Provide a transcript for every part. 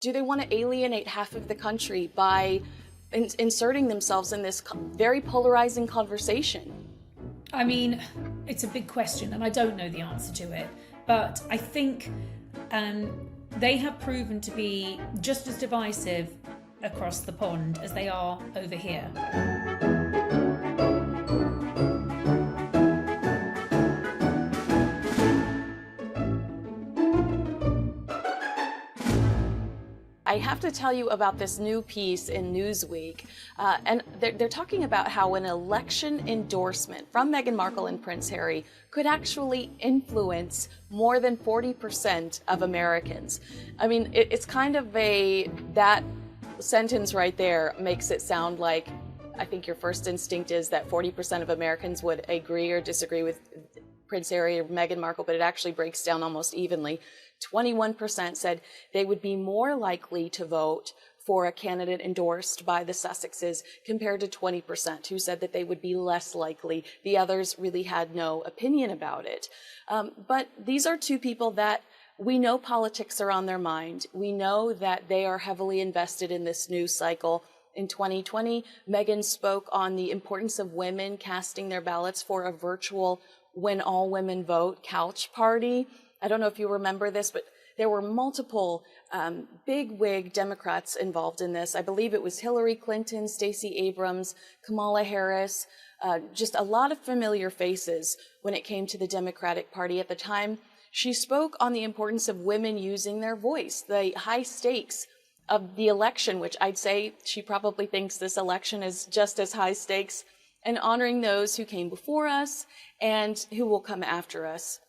Do they want to alienate half of the country by inserting themselves in this very polarizing conversation? I mean, it's a big question, and I don't know the answer to it. But I think they have proven to be just as divisive across the pond as they are over here. I have to tell you about this new piece in Newsweek, and they're talking about how an election endorsement from Meghan Markle and Prince Harry could actually influence more than 40% of Americans. I mean, it's kind of that sentence right there makes it sound like, I think your first instinct is that 40% of Americans would agree or disagree with Prince Harry or Meghan Markle, but it actually breaks down almost evenly. 21% said they would be more likely to vote for a candidate endorsed by the Sussexes compared to 20% who said that they would be less likely. The others really had no opinion about it. But these are two people that we know politics are on their mind. We know that they are heavily invested in this news cycle. In 2020, Meghan spoke on the importance of women casting their ballots for a virtual When All Women Vote couch party. I don't know if you remember this, but there were multiple big-wig Democrats involved in this. I believe it was Hillary Clinton, Stacey Abrams, Kamala Harris, just a lot of familiar faces when it came to the Democratic Party at the time. She spoke on the importance of women using their voice, the high stakes of the election, which I'd say she probably thinks this election is just as high stakes, and honoring those who came before us and who will come after us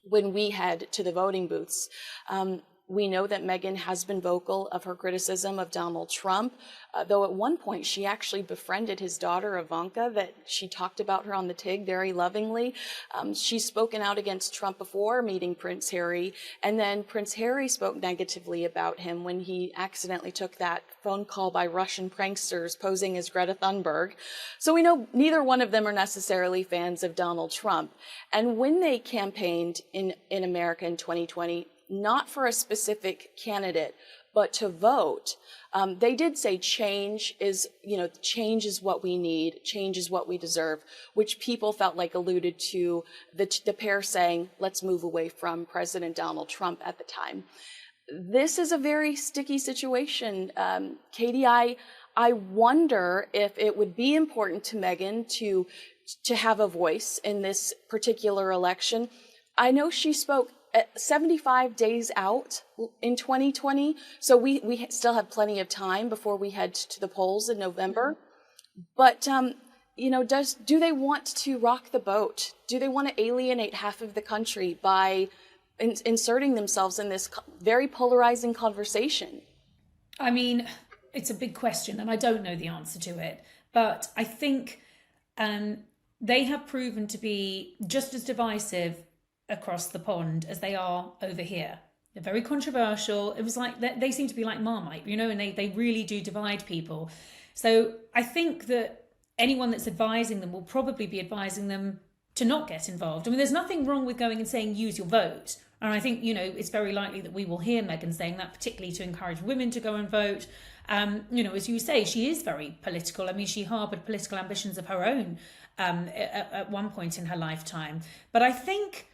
when we head to the voting booths. We know that Meghan has been vocal of her criticism of Donald Trump, though at one point she actually befriended his daughter Ivanka, that she talked about her on the TIG very lovingly. She's spoken out against Trump before meeting Prince Harry, and then Prince Harry spoke negatively about him when he accidentally took that phone call by Russian pranksters posing as Greta Thunberg. So we know neither one of them are necessarily fans of Donald Trump. And when they campaigned in America in 2020, not for a specific candidate, but to vote, they did say change is what we need, change is what we deserve, which people felt like alluded to the pair saying, let's move away from President Donald Trump at the time. This is a very sticky situation. Katie, I wonder if it would be important to Meghan to have a voice in this particular election. I know she spoke 75 days out in 2020, so we still have plenty of time before we head to the polls in November. But do they want to rock the boat? Do they want to alienate half of the country by inserting themselves in this very polarizing conversation? I mean, it's a big question, and I don't know the answer to it. But I think they have proven to be just as divisive across the pond as they are over here. They're very controversial. It was like they seem to be like Marmite, and they really do divide people. So I think that anyone that's advising them will probably be advising them to not get involved. I mean, there's nothing wrong with going and saying use your vote. And I think, it's very likely that we will hear Meghan saying that, particularly to encourage women to go and vote. As you say, she is very political. I mean, she harboured political ambitions of her own at one point in her lifetime. But I think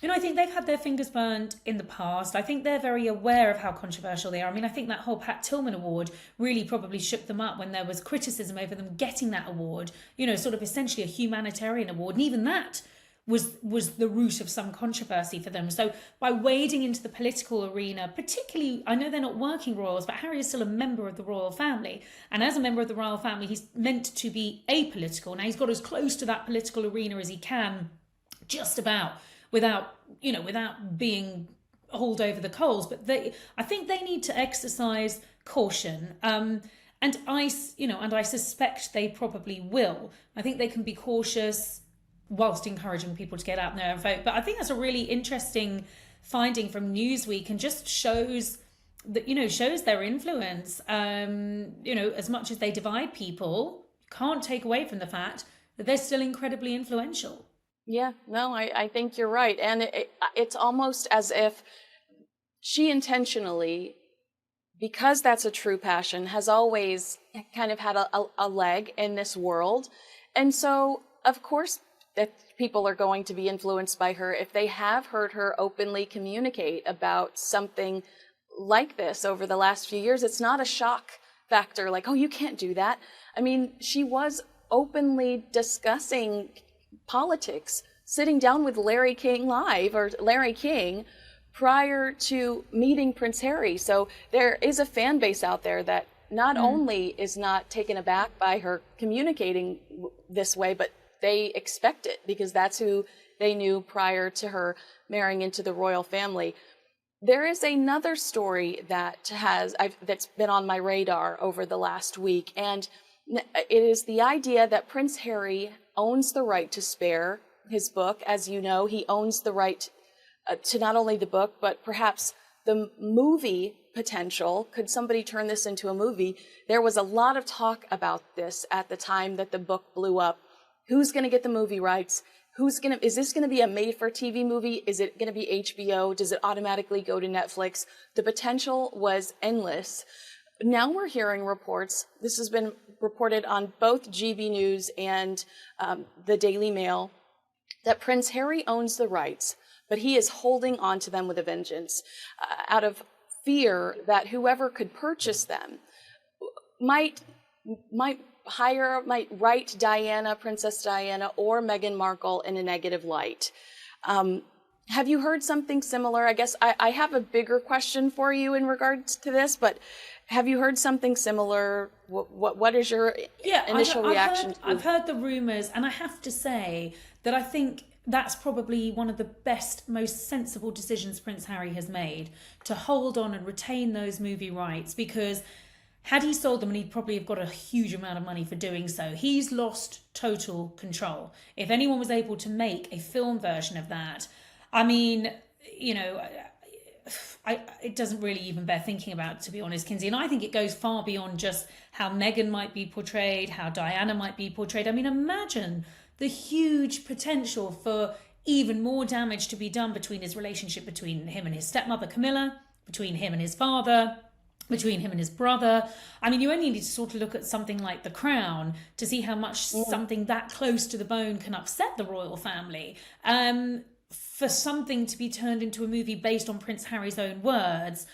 they've had their fingers burned in the past. I think they're very aware of how controversial they are. I mean, I think that whole Pat Tillman award really probably shook them up when there was criticism over them getting that award, sort of essentially a humanitarian award. And even that was the root of some controversy for them. So by wading into the political arena, particularly, I know they're not working royals, but Harry is still a member of the royal family. And as a member of the royal family, he's meant to be apolitical. Now, he's got as close to that political arena as he can, just about, without being hauled over the coals. But I think they need to exercise caution. And I suspect they probably will. I think they can be cautious whilst encouraging people to get out there and vote. But I think that's a really interesting finding from Newsweek, and just shows that, shows their influence. As much as they divide people, you can't take away from the fact that they're still incredibly influential. Yeah, no, I think you're right. And it's almost as if she intentionally because that's a true passion, has always kind of had a leg in this world. And so, of course, that people are going to be influenced by her if they have heard her openly communicate about something like this over the last few years. It's not a shock factor like, oh, you can't do that. I mean, she was openly discussing politics, sitting down with Larry King prior to meeting Prince Harry. So there is a fan base out there that not only is not taken aback by her communicating this way, but they expect it because that's who they knew prior to her marrying into the royal family. There is another story that's been on my radar over the last week, and it is the idea that Prince Harry owns the right to spare his book. As you know, he owns the right to not only the book, but perhaps the movie potential. Could somebody turn this into a movie? There was a lot of talk about this at the time that the book blew up. Who's going to get the movie rights? Is this going to be a made-for-TV movie? Is it going to be HBO? Does it automatically go to Netflix? The potential was endless. Now we're hearing reports, this has been reported on both GB News and the Daily Mail, that Prince Harry owns the rights, but he is holding on to them with a vengeance out of fear that whoever could purchase them might write Diana, Princess Diana, or Meghan Markle in a negative light. Have you heard something similar? I guess I have a bigger question for you in regards to this, but have you heard something similar? What is your initial reaction? I've heard the rumours, and I have to say that I think that's probably one of the best, most sensible decisions Prince Harry has made, to hold on and retain those movie rights, because had he sold them, and he'd probably have got a huge amount of money for doing so, he's lost total control. If anyone was able to make a film version of that, I mean, you know, it doesn't really even bear thinking about, to be honest, Kinsey. And I think it goes far beyond just how Meghan might be portrayed, how Diana might be portrayed. I mean, imagine the huge potential for even more damage to be done between his relationship between him and his stepmother, Camilla, between him and his father, between him and his brother. I mean, you only need to sort of look at something like The Crown to see how much something that close to the bone can upset the royal family. For something to be turned into a movie based on Prince Harry's own words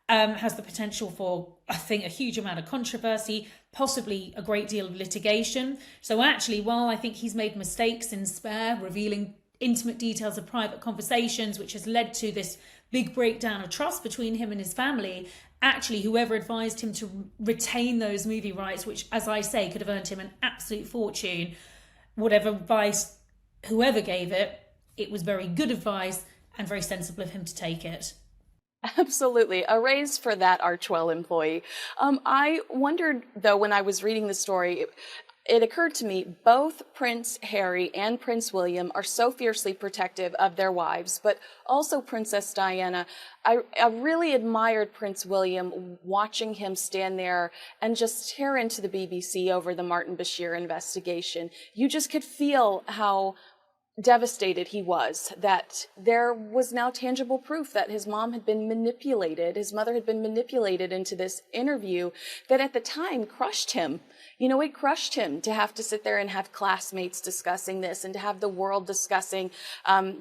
has the potential for, I think, a huge amount of controversy, possibly a great deal of litigation. So actually, while I think he's made mistakes in Spare, revealing intimate details of private conversations, which has led to this big breakdown of trust between him and his family, actually whoever advised him to retain those movie rights, which, as I say, could have earned him an absolute fortune, whatever advice whoever gave it, it was very good advice and very sensible of him to take it. Absolutely. A raise for that Archwell employee. I wondered, though, when I was reading the story, it occurred to me both Prince Harry and Prince William are so fiercely protective of their wives, but also Princess Diana. I really admired Prince William, watching him stand there and just tear into the BBC over the Martin Bashir investigation. You just could feel how devastated he was, that there was now tangible proof that his mom had been manipulated, his mother had been manipulated into this interview that at the time crushed him. You know, it crushed him to have to sit there and have classmates discussing this and to have the world discussing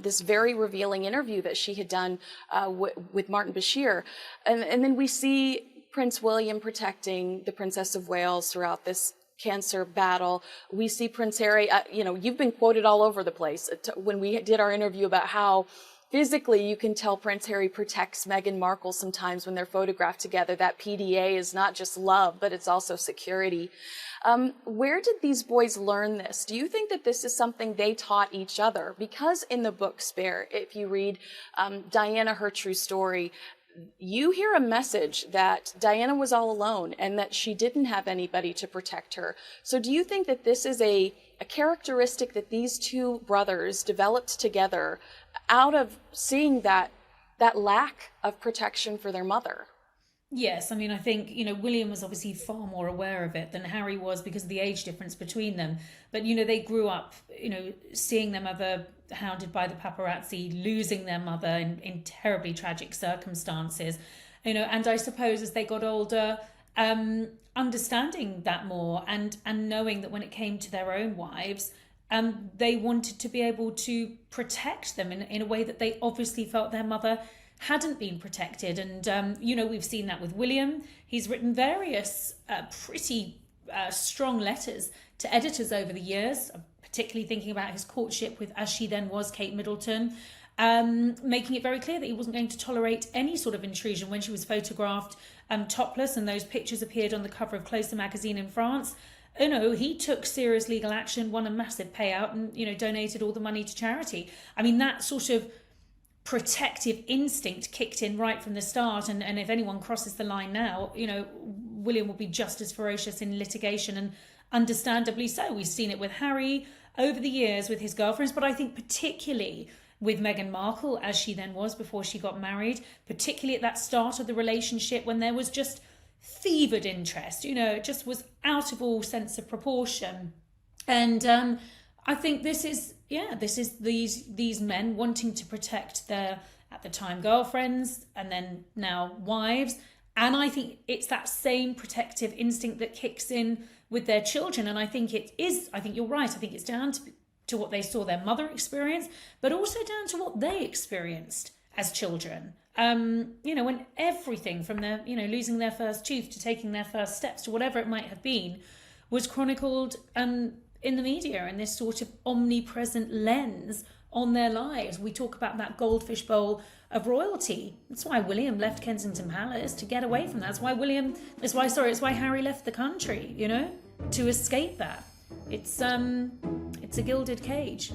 this very revealing interview that she had done with Martin Bashir. And then we see Prince William protecting the Princess of Wales throughout this cancer battle. We see Prince Harry, you've been quoted all over the place when we did our interview about how physically you can tell Prince Harry protects Meghan Markle sometimes when they're photographed together. That PDA is not just love, but it's also security. Where did these boys learn this? Do you think that this is something they taught each other? Because in the book Spare, if you read Diana, Her True Story, you hear a message that Diana was all alone and that she didn't have anybody to protect her. So do you think that this is a characteristic that these two brothers developed together out of seeing that lack of protection for their mother? Yes, I mean, I think, William was obviously far more aware of it than Harry was because of the age difference between them. But, they grew up, seeing their mother hounded by the paparazzi, losing their mother in terribly tragic circumstances. and I suppose as they got older, understanding that more and knowing that when it came to their own wives, they wanted to be able to protect them in a way that they obviously felt their mother hadn't been protected. And, we've seen that with William. He's written various pretty strong letters to editors over the years, particularly thinking about his courtship with, as she then was, Kate Middleton, making it very clear that he wasn't going to tolerate any sort of intrusion when she was photographed topless, and those pictures appeared on the cover of Closer magazine in France. He took serious legal action, won a massive payout, and, donated all the money to charity. I mean, that sort of protective instinct kicked in right from the start. And if anyone crosses the line now, William will be just as ferocious in litigation, and understandably so. We've seen it with Harry over the years with his girlfriends, but I think particularly with Meghan Markle, as she then was before she got married, particularly at that start of the relationship when there was just fevered interest, it just was out of all sense of proportion. And I think this is these men wanting to protect their, at the time, girlfriends, and then now wives. And I think it's that same protective instinct that kicks in with their children. And I think you're right. I think it's down to what they saw their mother experience, but also down to what they experienced as children. When everything from their, losing their first tooth to taking their first steps to whatever it might have been was chronicled in the media in this sort of omnipresent lens on their lives. We talk about that goldfish bowl of royalty. That's why William left Kensington Palace, to get away from that. It's why Harry left the country, to escape that. It's a gilded cage.